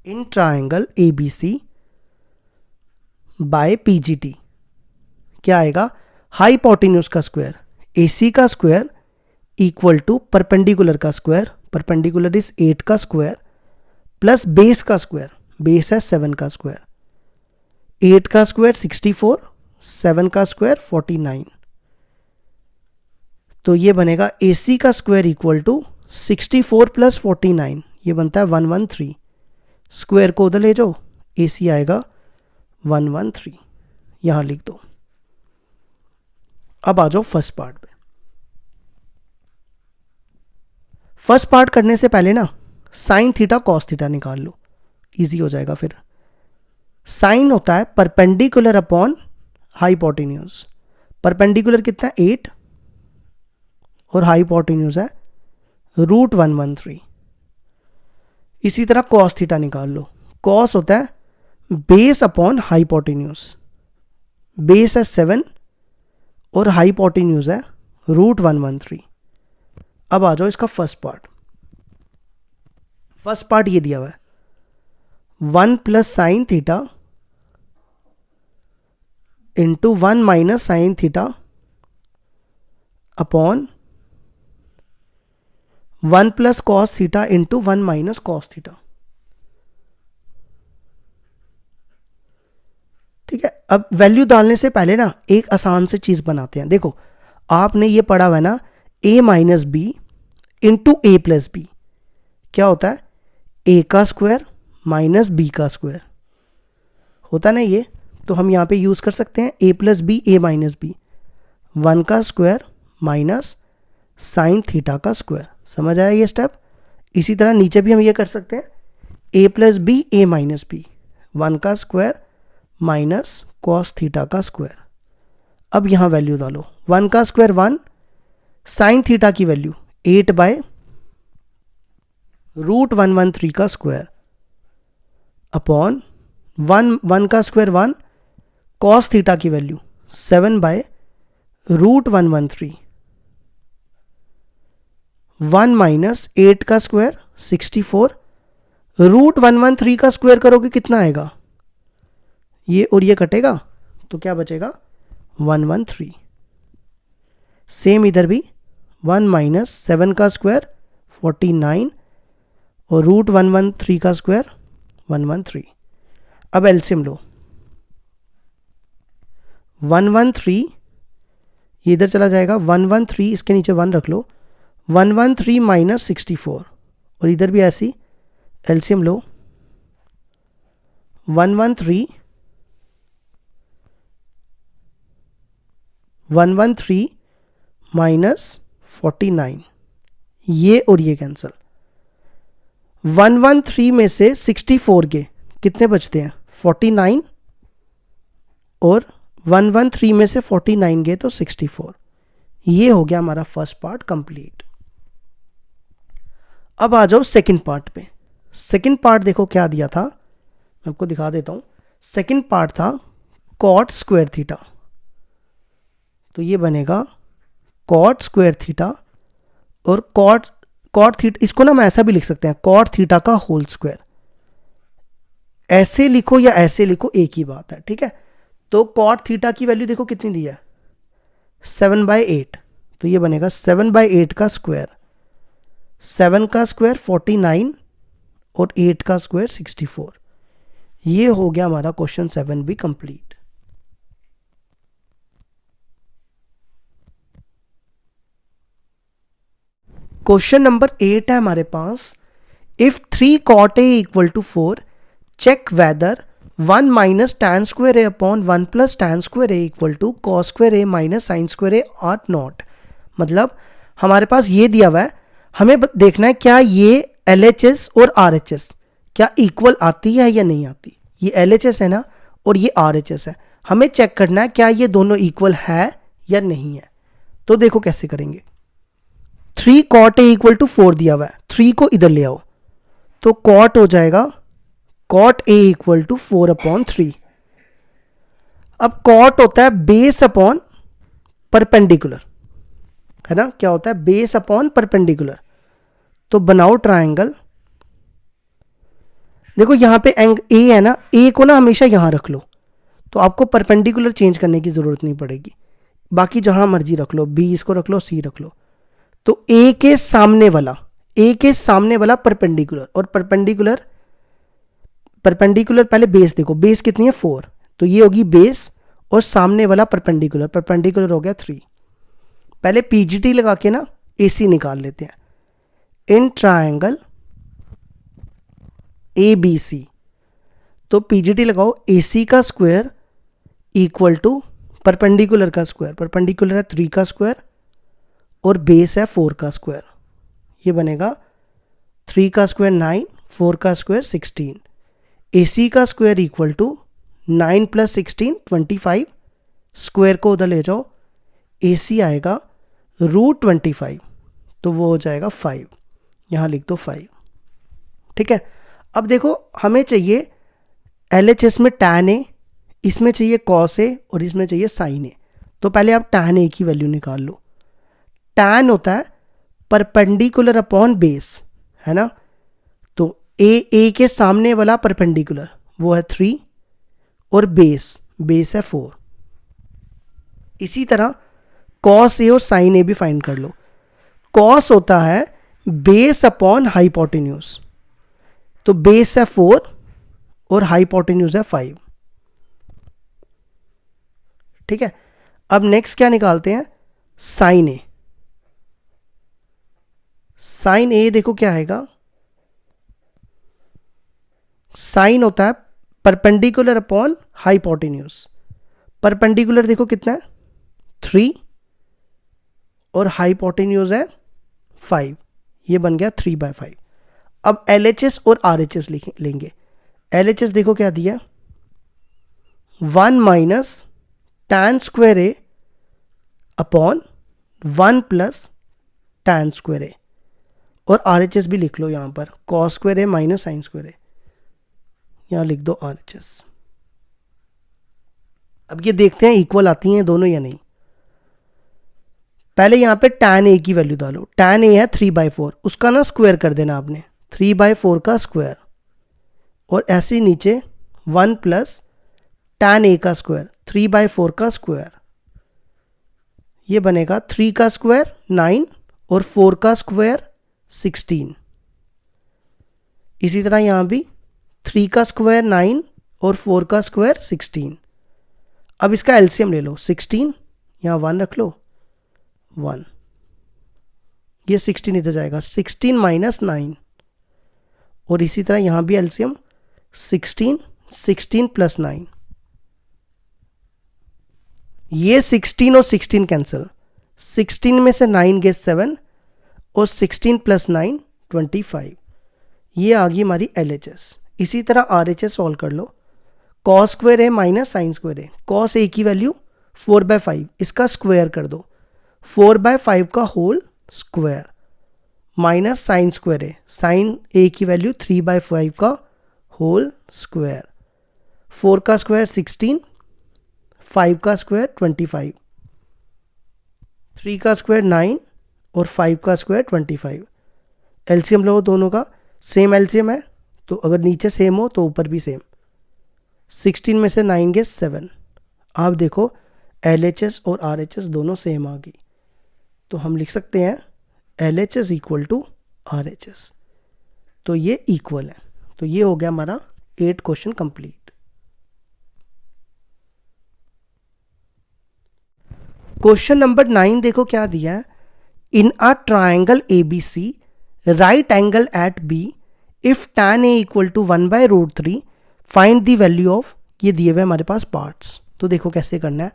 in triangle ABC by PGT क्या आएगा, हाइपोटेन्यूज का स्क्वायर, AC का स्क्वायर इक्वल टू परपेंडिकुलर का स्क्वायर, परपेंडिकुलर इज 8 का स्क्वायर प्लस बेस का स्क्वायर, बेस है 7 का स्क्वायर, 8 का स्क्वायर 64, 7 का स्क्वायर 49। तो ये बनेगा AC का स्क्वायर इक्वल टू 64 प्लस 49, ये बनता है 113। स्क्वायर को उधर ले जाओ, AC आएगा 113, यहां लिख दो। अब आ जाओ फर्स्ट पार्ट पे। फर्स्ट पार्ट करने से पहले ना साइन थीटा कॉस थीटा निकाल लो, इजी हो जाएगा। फिर साइन होता है परपेंडिकुलर अपॉन हाइपोटेन्यूज। परपेंडिकुलर कितना है 8 और हाइपोटेन्यूज है √113। इसी तरह कॉस थीटा निकाल लो, कॉस होता है बेस अपॉन हाइपोटेन्यूज। बेस है 7 और हाइपोटेन्यूज है √113। अब आ जाओ इसका फर्स्ट पार्ट। फर्स्ट पार्ट ये दिया हुआ है 1 plus sine theta into 1 minus sine theta upon 1 plus cos theta into 1 minus cos theta. ठीक है, अब वैल्यू डालने से पहले ना एक आसान से चीज बनाते हैं। देखो आपने ये पढ़ा हुआ है ना, a minus B into A plus B क्या होता है, a का स्क्वायर माइनस बी का स्क्वायर होता है ना ये। तो हम यहाँ पे यूज कर सकते हैं a plus B, a minus B, 1 का स्क्वायर माइनस साइन थीटा का स्क्वायर। समझ आया ये स्टेप? इसी तरह नीचे भी हम ये कर सकते हैं a plus B, a minus B, 1 का स्क्वायर माइनस कॉस थीटा का स्क्वायर। अब यहां वैल्यू डालो, 1 का स्क्वायर 1, साइन थीटा की वैल्यू 8/√113 का स्क्वायर अपॉन 1 का स्क्वायर 1, कॉस थीटा की वैल्यू 7/√113, 1 माइनस 8 का स्क्वायर 64, √113 का स्क्वायर करोगे कितना आएगा, ये और ये कटेगा तो क्या बचेगा 113। सेम इधर भी 1 माइनस 7 का स्क्वायर 49 और √113 का स्क्वायर 113। अब एलसीएम लो, 113 ये इधर चला जाएगा, 113 इसके नीचे 1 रख लो, 113 माइनस 64, और इधर भी ऐसी एलसीएम लो, 113 माइनस 49, ये और ये कैंसिल। 113 में से 64 के कितने बचते हैं 49, और 113 में से 49 गए तो 64। ये हो गया हमारा फर्स्ट पार्ट कंप्लीट। अब आ जाओ सेकंड पार्ट पे। सेकंड पार्ट देखो क्या दिया था, मैं आपको दिखा देता हूं। सेकंड पार्ट था कॉट स्क्वायर थीटा, तो ये बनेगा कॉट स्क्वायर थीटा, और कॉट थीटा, इसको ना मैं ऐसा भी लिख सकते हैं, कॉट थीटा का होल स्क्वायर। ऐसे लिखो या ऐसे लिखो एक ही बात है, ठीक है। तो कॉट थीटा की वैल्यू देखो कितनी दी है 7/8, तो ये बनेगा 7/8 का स्क्वायर, 7 का स्क्वायर 49 और 8 का स्क्वायर 64। ये हो गया हमारा क्वेश्चन 7 भी कंप्लीट। क्वेश्चन नंबर 8 है हमारे पास, if 3 cot A equal to 4 check whether 1 minus tan square A upon 1 plus tan square A equal to cos square A minus sin square A are not. मतलब हमारे पास ये दिया हुआ है, हमें देखना है क्या ये LHS और RHS क्या इक्वल आती है या नहीं आती। ये LHS है ना, और ये RHS है, हमें चेक करना है क्या ये दोनों इक्वल है या नहीं है। तो देखो कैसे करेंगे। 3 cot A इक्वल टू 4 दिया हुआ है, 3 को इधर ले आओ, तो cot हो जाएगा cot A इक्वल टू 4/3। अब cot होता है बेस अपॉन परपेंडिकुलर, है ना, क्या होता है बेस अपॉन परपेंडिकुलर। तो बनाओ ट्रायंगल, देखो यहां पे एंग A है ना, A को ना हमेशा यहां रख लो, तो आपको परपेंडिकुलर चेंज करने की जरूरत नहीं पड़ेगी, बाकी जहां मर्जी रख लो, B इसको रख लो, C रख लो। तो A के सामने वाला परपेंडिकुलर, और परपेंडिकुलर पहले बेस देखो, बेस कितनी है 4, तो ये होगी बेस, और सामने वाला परपेंडिकुलर हो गया 3। पहले पीजीटी लगा के ना AC निकाल लेते हैं। इन ट्रायंगल ABC, तो पीजीटी लगाओ, AC का स्क्वायर इक्वल टू परपेंडिकुलर का स्क्वायर, परपेंडिकुलर है 3 का स्क्वायर और बेस है 4 का स्क्वायर, ये बनेगा 3 का स्क्वायर 9, 4 का स्क्वायर 16। AC का square equal to 9 plus 16 25, square को उधर ले जाओ, AC आएगा √25, तो वो हो जाएगा 5, यहाँ लिख दो 5, ठीक है। अब देखो हमें चाहिए LHS में tan A, इसमें चाहिए cos A और इसमें चाहिए sin A। तो पहले आप tan A की वैल्यू निकाल लो। tan होता है परपेंडिकुलर अपॉन बेस, है ना, तो A के सामने वाला परपेंडिकुलर वो है 3 और बेस है 4। इसी तरह cos A और sin A भी फाइंड कर लो। cos होता है बेस अपॉन हाइपोटेन्यूज, तो बेस है 4 और हाइपोटेन्यूज है 5, ठीक है। अब नेक्स्ट क्या निकालते हैं sin A। sin A देखो क्या आएगा, sin होता है परपेंडिकुलर अपॉन हाइपोटेन्यूज, परपेंडिकुलर देखो कितना है 3 और हाइपोटेन्यूज है 5, ये बन गया 3/5। अब LHS और RHS लेंगे। LHS देखो क्या दिया 1 minus tan square A upon 1 plus tan square A, और RHS भी लिख लो यहां पर cos square A minus sin square A, यहां लिख दो RHS। अब ये देखते हैं इक्वल आती हैं दोनों या नहीं। पहले यहां पे tan A की वैल्यू डालो, tan A है 3/4, उसका ना स्क्वायर कर देना आपने, 3/4 का स्क्वायर, और ऐसे नीचे 1 प्लस tan A का स्क्वायर 3/4 का स्क्वायर, ये बनेगा 3 का स्क्वायर 9 और 4 का स्क्वायर 16। इसी तरह यहाँ भी 3 का स्क्वायर 9 और 4 का स्क्वायर 16। अब इसका एलसीएम ले लो, 16 यहाँ 1 रख लो, 1, ये 16 इधर जाएगा, 16 माइनस 9, और इसी तरह यहाँ भी एलसीएम 16, 16 प्लस 9, ये 16 और 16 कैंसिल, 16 में से 9 गए 7 और 16 प्लस 9 25, ये आ गई हमारी LHS। इसी तरह RHS सॉल्व कर लो, कॉस स्क्वायर है माइनस साइन स्क्वायर है, कॉस ए की वैल्यू 4/5, इसका स्क्वायर कर दो, 4/5 का whole square minus sine square है, साइन ए की वैल्यू 3/5 का होल स्क्वायर, 4 का स्क्वायर 16, 5 का स्क्वायर 25, 3 का स्क्वायर 9 और 5 का स्क्वायर 25। एलसीएम लो दोनों का, सेम एलसीएम है तो अगर नीचे सेम हो तो ऊपर भी सेम, 16 में से 9 गए 7। आप देखो LHS और RHS दोनों सेम आ गई, तो हम लिख सकते हैं LHS इक्वल टू RHS, तो ये इक्वल है। तो ये हो गया हमारा 8 क्वेश्चन कंप्लीट। क्वेश्चन नंबर 9 देखो क्या दिया है, in a triangle ABC right angle at B if tan A equal to 1/√3 find the value of, ये दिए हुए हमारे पास पार्ट्स। तो देखो कैसे करना है,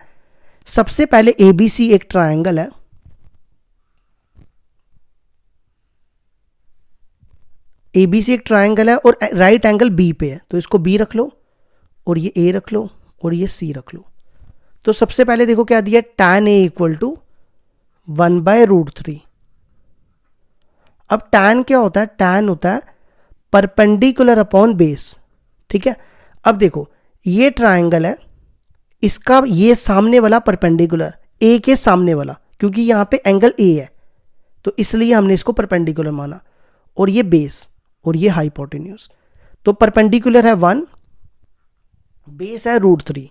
सबसे पहले ABC एक ट्राइंगल है, ABC एक ट्राइंगल है और राइट एंगल B पे है, तो इसको B रख लो और ये A रख लो और ये C रख लो। तो सबसे पहले देखो क्या दिया, tan A इक्वल टू 1/√3। अब tan क्या होता है, tan होता है परपेंडिकुलर अपॉन बेस, ठीक है। अब देखो ये ट्राइंगल है, इसका ये सामने वाला परपेंडिकुलर A के सामने वाला, क्योंकि यहाँ पे एंगल A है तो इसलिए हमने इसको परपेंडिकुलर माना, और ये बेस और ये हाइपोटेन्यूज, तो परपेंडिकुलर है 1, बेस है √3,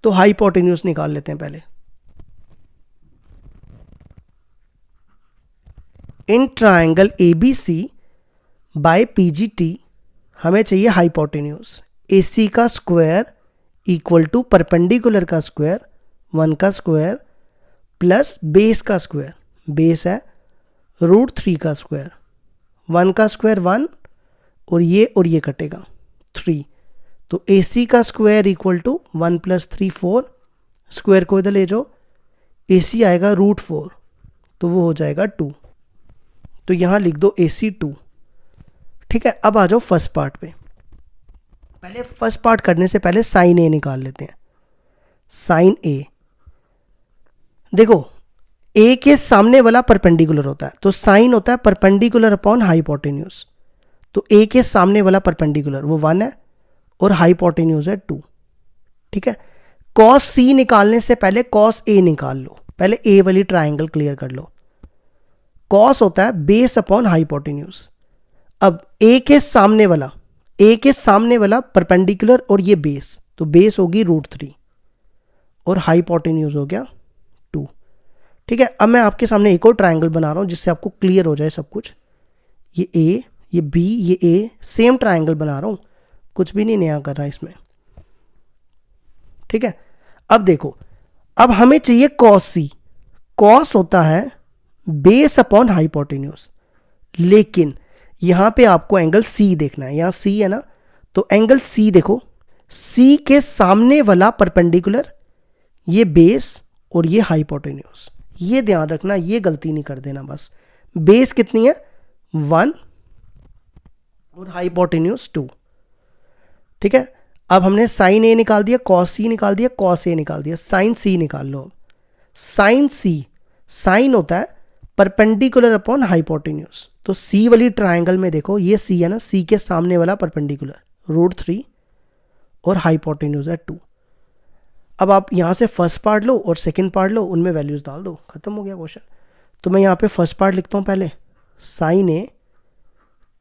तो हाइपोटेन्यूज निकाल लेते हैं पहले। In triangle ABC by PGT हमें चाहिए हाइपोटेन्यूज, AC का स्क्वायर इक्वल टू परपेंडिकुलर का स्क्वायर 1 का स्क्वायर प्लस बेस का स्क्वायर, बेस है √3 का स्क्वायर, 1 का स्क्वायर 1 और ये कटेगा 3, तो AC का स्क्वायर इक्वल टू 1 + 3 4, स्क्वायर को इधर ले जाओ, AC आएगा √4 तो वो हो जाएगा 2, तो यहाँ लिख दो AC 2, ठीक है। अब आ जाओ फर्स्ट पार्ट पे, पहले फर्स्ट पार्ट करने से पहले साइन A निकाल लेते हैं। साइन A देखो A के सामने वाला परपेंडिकुलर होता है, तो साइन होता है परपेंडिकुलर अपॉन हाइपोटेन्यूज, तो A के सामने वाला परपेंडिकुलर वो 1 है और हाइपोटेन्यूज है 2, ठीक है। कॉस C निकालने से पहले कॉस A निकाल लो, पहले A वाली ट्राइंगल क्लियर कर लो। कॉस होता है बेस अपॉन हाइपोटेन्यूज, अब A के सामने वाला परपेंडिकुलर और ये बेस, तो बेस होगी √3 और हाइपोटेन्यूज हो गया 2, ठीक है। अब मैं आपके सामने एक और ट्राइंगल बना रहा हूं जिससे आपको क्लियर हो जाए सब कुछ, ये A ये B ये A, सेम ट्राइंगल बना रहा हूं, कुछ भी नहीं नया कर रहा इसमें, ठीक है। अब देखो, अब हमें चाहिए कॉस C, कॉस होता है बेस अपॉन हाइपोटेन्यूज, लेकिन यहां पे आपको एंगल C देखना है, यहां C है ना, तो एंगल C देखो, C के सामने वाला परपेंडिकुलर ये बेस और ये हाइपोटेन्यूज, ये ध्यान रखना, ये गलती नहीं कर देना बस। बेस कितनी है 1 और हाइपोटेन्यूज 2, ठीक है। अब हमने साइन A निकाल दिया, कॉस C निकाल दिया, कॉस A निकाल दिया, साइन C निकाल लो। साइन C, साइन होता है परपेंडिकुलर अपॉन हाइपोटेन्यूज, तो C वाली ट्राइंगल में देखो ये C है ना, C के सामने वाला परपेंडिकुलर √3 और हाइपोटेन्यूज है 2। अब आप यहां से फर्स्ट पार्ट लो और सेकंड पार्ट लो, उनमें वैल्यूज डाल दो, खत्म हो गया क्वेश्चन। तो मैं यहां पे फर्स्ट पार्ट लिखता हूं पहले, sine A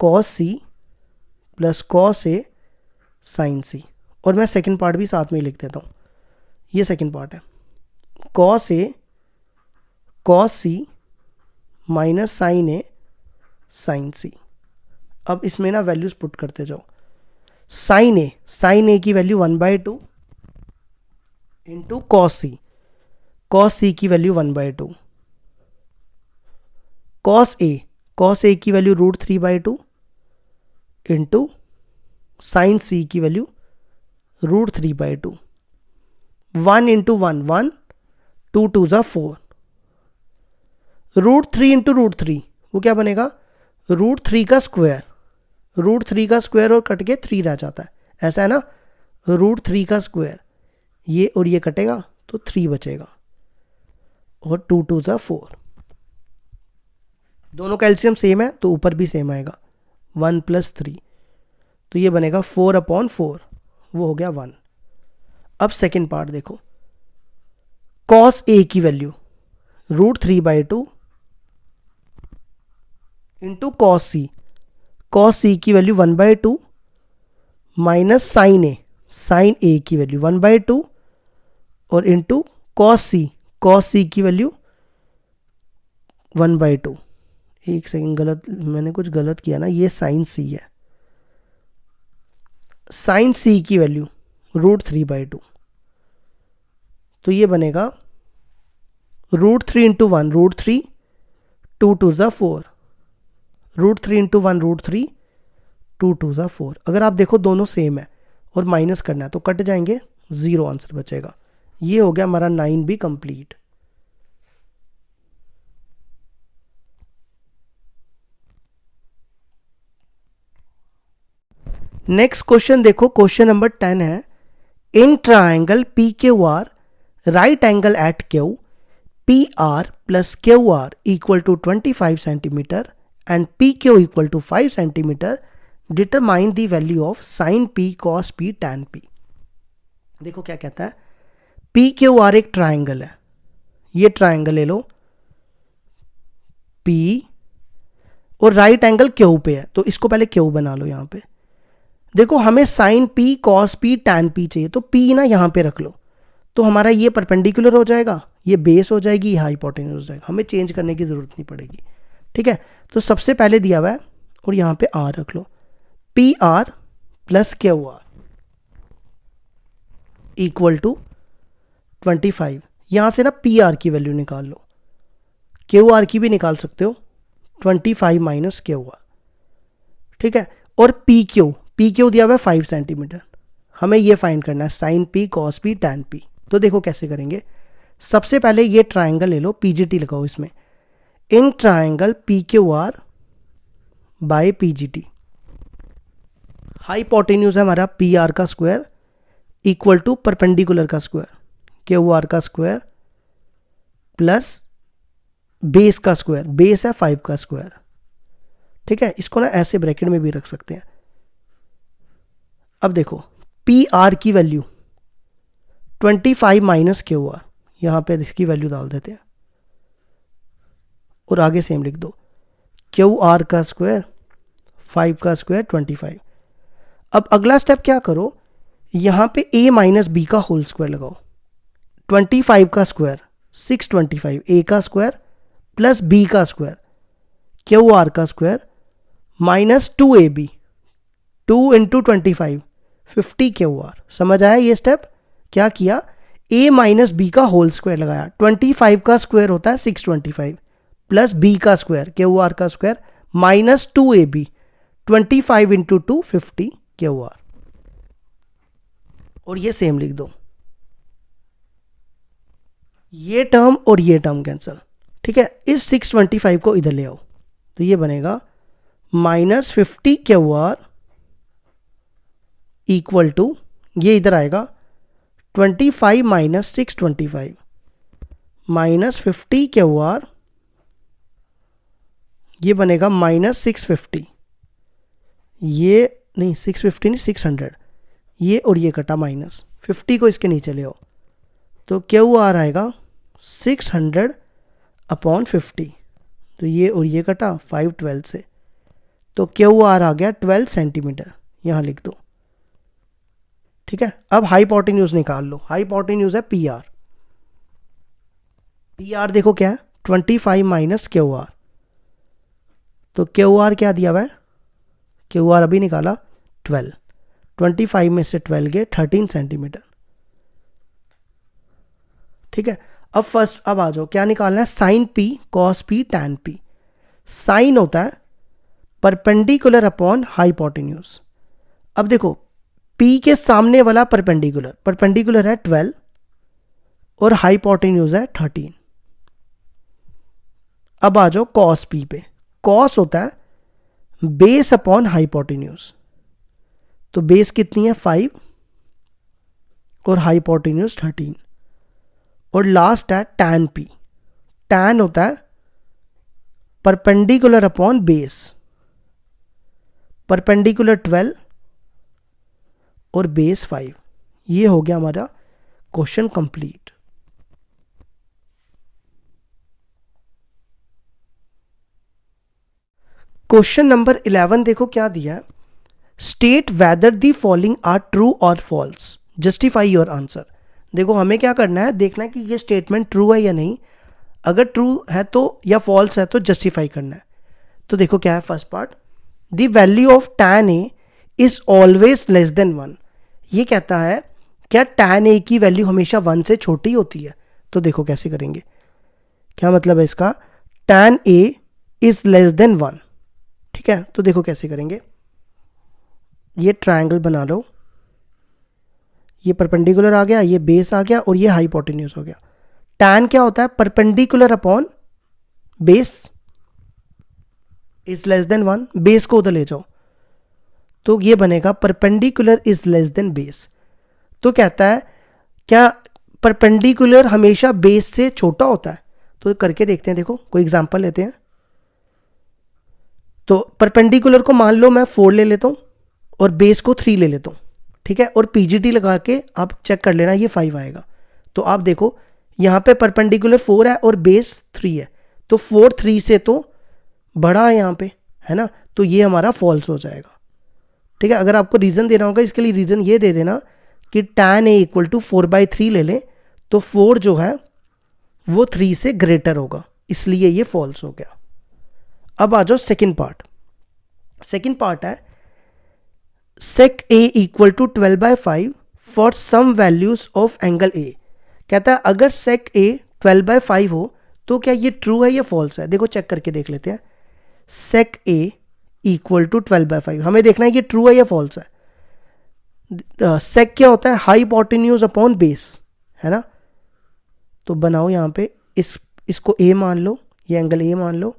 cos C plus cos A sine C, और मैं सेकंड पार्ट भी साथ में ही लिख देता हूं, ये सेकंड पार्ट है cos A cos C minus sine A sine C। अब इसमें ना वैल्यूज पुट करते जाओ। साइन ए की वैल्यू 1/2 इंटू कॉस सी की वैल्यू 1/2, कॉस ए की वैल्यू √3/2 इंटू साइन सी की वैल्यू √3/2। 1 इंटू 1 1, 2 2 ज़ा 4, √3 इंटू √3 वो क्या बनेगा, √3 का स्क्वायर, √3 का स्क्वायर और कट के 3 रह जाता है, ऐसा है ना। √3 का स्क्वायर, ये और ये कटेगा तो 3 बचेगा, और 2 2 ज़ा 4। दोनों का एलसीएम सेम है तो ऊपर भी सेम आएगा, 1 + 3, तो ये बनेगा 4/4, वो हो गया 1। अब सेकेंड पार्ट देखो, कॉस ए की वैल्यू √3/2 इंटू कॉस सी की वैल्यू 1/2 माइनस साइन ए की वैल्यू 1/2 और इंटू कॉस सी की वैल्यू 1/2। एक सेकेंड, गलत, मैंने कुछ गलत किया ना, ये साइन सी है, साइन सी की वैल्यू √3/2, तो ये बनेगा √3 इंटू 1 √3, 2 2 ज़ा 4, √3 इंटू 1 √3, 2 2 ज़ा 4। अगर आप देखो दोनों सेम है और माइनस करना है तो कट जाएंगे, 0 आंसर बचेगा। ये हो गया हमारा 9B कंप्लीट। नेक्स्ट क्वेश्चन देखो, क्वेश्चन नंबर 10 है, in triangle P Q R right angle at Q P R plus Q R equal to 25 centimetre and P Q equal to 5 centimetre, determine the value of sine P cos P tan P. देखो क्या कहता है, P Q R एक triangle है, ये triangle ले लो P और राइट एंगल क्यू पे है, तो इसको पहले क्यू बना लो। यहां पे देखो हमें sine P cos P tan P चाहिए, तो पी ना यहां पे रख लो, तो हमारा ये परपेंडिकुलर हो जाएगा, ये बेस हो जाएगी, ये हाइपोटेन्यूज हो जाएगा, हमें चेंज करने की जरूरत नहीं पड़ेगी। ठीक है, तो सबसे पहले दिया हुआ है और यहां पे आर रख लो, P R plus Q R equal to 25। यहां से ना पी आर की वैल्यू निकाल लो, क्यू आर की भी निकाल सकते हो, 25 माइनस क्यू आर। ठीक है, और पी क्यू दिया हुआ है 5 सेंटीमीटर, हमें ये फाइंड करना है sine P cos P tan P. तो देखो कैसे करेंगे, सबसे पहले ये ट्राइंगल ले लो, पीजीटी लगाओ इसमें, in triangle P Q R by PGT, hypotenuse है हमारा पी आर का स्क्वायर इक्वल टू परपेंडिकुलर का स्क्वायर क्यू आर का स्क्वायर प्लस बेस का स्क्वायर, बेस है 5 का स्क्वायर। ठीक है, इसको ना ऐसे ब्रैकेट में भी रख सकते हैं। अब देखो पी आर की वैल्यू 25 माइनस क्यू आर, यहां पे इसकी वैल्यू डाल देते हैं और आगे सेम लिख दो, क्यू आर का स्क्वायर 5 का स्क्वायर 25। अब अगला स्टेप क्या करो, यहां पे a माइनस बी का होल स्क्वायर लगाओ, 25 का स्क्वायर 625, a का स्क्वायर प्लस b का स्क्वायर क्यू आर का square minus 2ab, 2 into 25 50 Q are. समझ आया ये स्टेप, क्या किया, a माइनस बी का होल स्क्वायर लगाया, 25 का स्क्वायर होता है 625 प्लस b का स्क्वायर क्यू आर का square minus 2ab, 25 into 2 50 Q are, और ये सेम लिख दो, ये टर्म और ये टर्म कैंसिल। ठीक है, इस 625 को इधर ले आओ, तो ये बनेगा minus 50 Q R equal to, ये इधर आएगा 25 माइनस 625 माइनस 50 क्यू आर, ये बनेगा माइनस 650, ये नहीं 650 नहीं 600, ये और ये कटा माइनस 50 को इसके नीचे ले आओ, तो क्यू आर आएगा 600/50, तो ये और ये कटा 5 12 से, तो क्यू आर आ गया 12 सेंटीमीटर, यहां लिख दो। ठीक है, अब हाइपोटेन्यूज निकाल लो, हाइपोटेन्यूज है पी आर, पी आर देखो क्या है 25 माइनस क्यू आर, तो क्यू आर क्या दिया हुआ है क्यू आर अभी निकाला 12, 25 में से 12 गए 13 सेंटीमीटर। ठीक है, अब आ जाओ, क्या निकालना है, sine P cos P tan P. Sine होता है परपेंडिकुलर अपॉन हाइपोटेन्यूज। अब देखो पी के सामने वाला परपेंडिकुलर है 12 और हाइपोटेन्यूज है 13। अब आ जाओ कॉस पी पे। कॉस होता है बेस अपॉन हाइपोटेन्यूज, तो बेस कितनी है 5 और हाइपोटेन्यूज 13। और लास्ट है टैन पी। टैन होता है परपेंडिकुलर अपॉन बेस, परपेंडिकुलर 12 और बेस 5। ये हो गया हमारा क्वेश्चन कंप्लीट। क्वेश्चन नंबर 11 देखो क्या दिया है, state whether the following are true और फॉल्स, जस्टिफाई योर आंसर। देखो हमें क्या करना है, देखना है कि ये स्टेटमेंट ट्रू है या नहीं, अगर ट्रू है तो या फॉल्स है तो जस्टिफाई करना है। तो देखो क्या है first part, the value of tan a is always less than 1। ये कहता है क्या tan a की वैल्यू हमेशा 1 से छोटी होती है। तो देखो कैसे करेंगे, क्या मतलब है इसका, tan a is less than 1। ठीक है, तो देखो कैसे करेंगे, ये ट्रायंगल बना लो, ये परपेंडिकुलर आ गया, ये बेस आ गया और ये हाइपोटेन्यूज हो गया। tan क्या होता है, perpendicular upon base is less than 1, base को उधर ले जाओ तो ये बनेगा perpendicular is less than base. तो कहता है क्या परपेंडिकुलर हमेशा बेस से छोटा होता है। तो करके देखते हैं, देखो कोई एग्जांपल लेते हैं। तो परपेंडिकुलर को मान लो मैं 4 ले लेता हूं और बेस को 3 ले लेता हूं। ठीक है, और पीजीटी लगा के आप चेक कर लेना, ये 5 आएगा। तो आप देखो यहां पे परपेंडिकुलर 4 है और बेस 3 है, तो 4 3 से तो बड़ा है यहाँ पे, है ना, तो ये हमारा फॉल्स हो जाएगा। ठीक है, अगर आपको रीजन देना होगा इसके लिए रीजन ये दे देना कि tan a इक्वल टू 4/3 ले लें, तो 4 जो है वो 3 से ग्रेटर होगा, इसलिए ये फॉल्स हो गया। अब आ जाओ सेकंड पार्ट। सेकंड पार्ट है sec a equal to 12/5 for some values of angle a। कहता है अगर sec a 12/5 हो तो क्या ये ट्रू है या फॉल्स है। देखो चेक करके देख लेते हैं, sec a इक्वल टू 12/5, हमें देखना है ये ट्रू है या फॉल्स है। sec क्या होता है, हाइपोटेन्यूज अपॉन बेस, है ना। तो बनाओ यहाँ पे इसको a मान लो, ये एंगल a मान लो,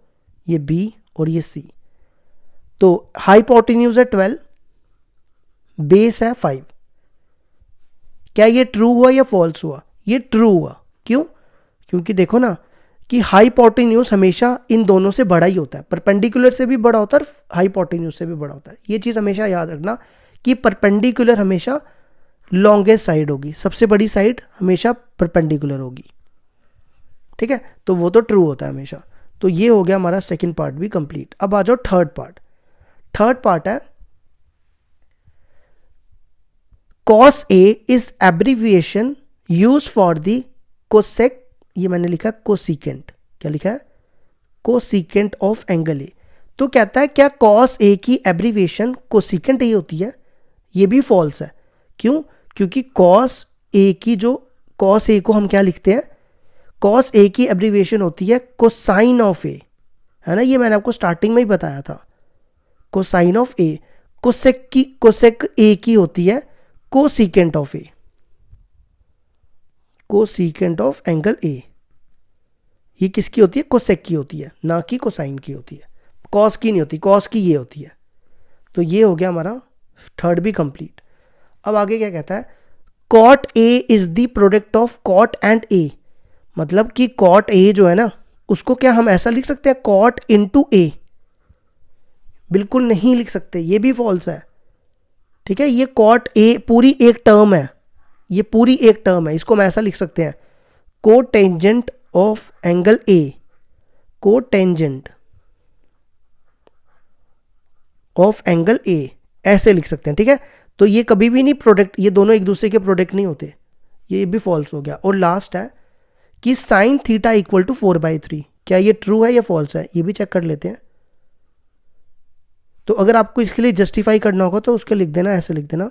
ये b और ये c। तो हाइपोटेन्यूज है 12, बेस है 5। क्या ये ट्रू हुआ या फॉल्स हुआ, ये ट्रू हुआ। क्यों, क्योंकि देखो ना कि हाइपोटेन्यूज हमेशा इन दोनों से बड़ा ही होता है, परपेंडिकुलर से भी बड़ा होता है और हाइपोटेन्यूज से भी बड़ा होता है। ये चीज़ हमेशा याद रखना कि परपेंडिकुलर हमेशा लॉन्गेस्ट साइड होगी, सबसे बड़ी साइड हमेशा परपेंडिकुलर होगी। ठीक है, तो वो तो ट्रू होता है हमेशा। तो ये हो गया हमारा सेकंड पार्ट भी कंप्लीट। अब आ जाओ थर्ड पार्ट। थर्ड पार्ट है cos a is abbreviation used for the cosec, ये मैंने लिखा कोसिकेंट, क्या लिखा है, कोसिकेंट ऑफ एंगल ए। तो कहता है क्या cos a की एब्रीविएशन कोसिकेंट ए होती है। ये भी फॉल्स है। क्यों, क्योंकि cos a की जो cos a को हम क्या लिखते हैं, cos a की एब्रीविएशन होती है कोसाइन ऑफ ए, है ना, ये मैंने आपको स्टार्टिंग में ही बताया था, कोसाइन ऑफ ए। कोसेक ए की होती है cosecant of A, cosecant of angle ए। ये किसकी होती है, कोसेक की होती है, ना कि कोसाइन की होती है, कॉस की नहीं होती, कॉस की ये होती है। तो ये हो गया हमारा थर्ड भी कंप्लीट। अब आगे क्या कहता है, cot A is the product of cot and A. मतलब कि कॉट ए जो है ना, उसको क्या हम ऐसा लिख सकते हैं कॉट इनटू ए, बिल्कुल नहीं लिख सकते, ये भी फॉल्स है। ठीक है, ये कॉट ए पूरी एक टर्म है, ये पूरी एक टर्म है, इसको हम ऐसा लिख सकते हैं cotangent of angle A, cotangent of angle ए, ऐसे लिख सकते हैं। ठीक है, तो ये कभी भी नहीं प्रोडक्ट, ये दोनों एक दूसरे के प्रोडक्ट नहीं होते, ये भी फॉल्स हो गया। और लास्ट है कि साइन थीटा इक्वल टू 4/3, क्या ये ट्रू है या फॉल्स है, ये भी चेक कर लेते हैं। तो अगर आपको इसके लिए जस्टिफाई करना होगा तो उसके लिख देना, ऐसे लिख देना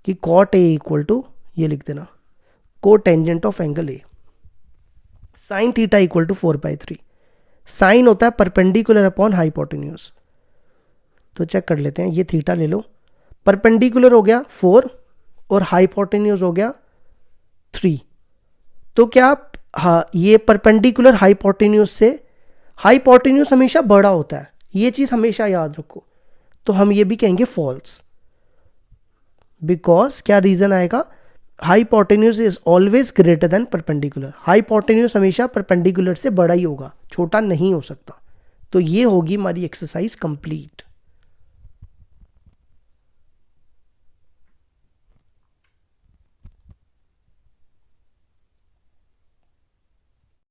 कि कॉट ए इक्वल टू, ये लिख देना को tangent of angle A, sine theta equal to 4/3। Sine होता है परपेंडिकुलर अपॉन हाइपोटेन्यूज। तो चेक कर लेते हैं, ये थीटा ले लो, परपेंडिकुलर हो गया 4 और हाइपोटेन्यूज हो गया 3। तो क्या आप, हाँ, ये परपेंडिकुलर हाइपोटेन्यूज से, हाइपोटेन्यूज हमेशा बड़ा होता है, ये चीज हमेशा याद रखो। तो हम ये भी कहेंगे फॉल्स, बिकॉज क्या रीजन आएगा, hypotenuse is always greater than perpendicular. Hypotenuse हमेशा परपेंडिकुलर से बड़ा ही होगा, छोटा नहीं हो सकता। तो ये होगी हमारी एक्सरसाइज कंप्लीट।